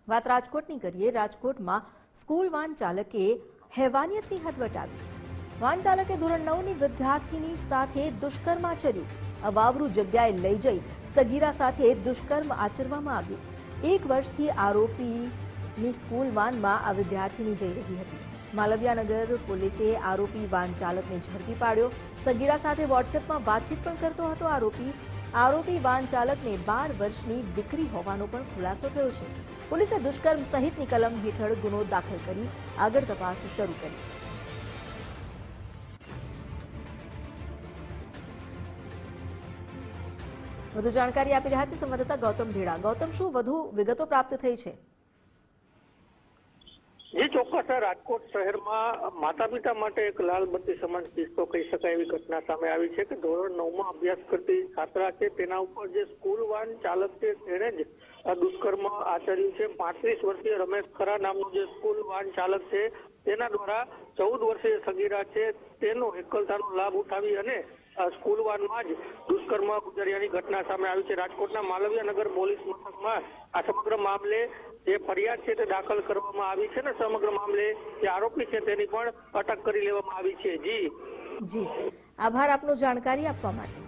વાત રાજકોટની કરીએ। રાજકોટમાં સ્કૂલ વાન ચાલકે હેવાનિયતની હદ વટાવી। વાન ચાલકે ધોરણ 9ની વિદ્યાર્થીની સાથે દુષ્કર્મ આચર્યું। અવાવરૂ જગ્યાએ લઈ જઈ સગીરા સાથે દુષ્કર્મ આચરવામાં આવ્યું। 1 વર્ષથી આરોપીની સ્કૂલ વાનમાં આ વિદ્યાર્થીની જઈ રહી હતી। માલવિયાનગર પોલીસે આરોપી વાન ચાલકને ઝડપી પાડ્યો। સગીરા સાથે વોટ્સએપમાં વાતચીત પણ કરતો હતો આરોપી વાન ચાલકને 12 વર્ષની દીકરી હોવાનો પણ ખુલાસો થયો છે। પોલીસે દુષ્કર્મ સહિતની કલમ હેઠળ ગુનો દાખલ કરી આગળ તપાસ શરૂ કરી। વધુ જાણકારી આપી રહ્યા છે સંવાદદાતા ગૌતમ ભેડા। ગૌતમ, શું વધુ વિગતો પ્રાપ્ત થઈ છે? જે ચોક્કસ રાજકોટ શહેરમાં માતા પિતા માટે એક લાલ બત્તી સમાન કિસ્સો કહી શકાય એવી ઘટના સામે આવી છે કે ધોરણ 9માં અભ્યાસ કરતી છાત્રા છે તેના ઉપર જે સ્કૂલ વાન ચાલક છે તેણે જ દુષ્કર્મ આચર્યું છે। 35 વર્ષીય રમેશ ખરા નામનો જે સ્કૂલ વાન ચાલક છે તેના દ્વારા 14 વર્ષીય સગીરા છે તેનો એકલતાનો લાભ ઉઠાવી અને સ્કૂલ વાનમાં જ દુષ્કર્મ ગુજર્યાની ઘટના સામે આવી છે। રાજકોટના માલવિયાનગર પોલીસ મથકમાં આ સમગ્ર મામલે જે ફરિયાદ છે તે દાખલ કરવામાં આવી છે ને સમગ્ર મામલે જે આરોપી છે તેની પણ અટક કરી લેવામાં આવી છે। જી, આભાર આપનો જાણકારી આપવા માટે।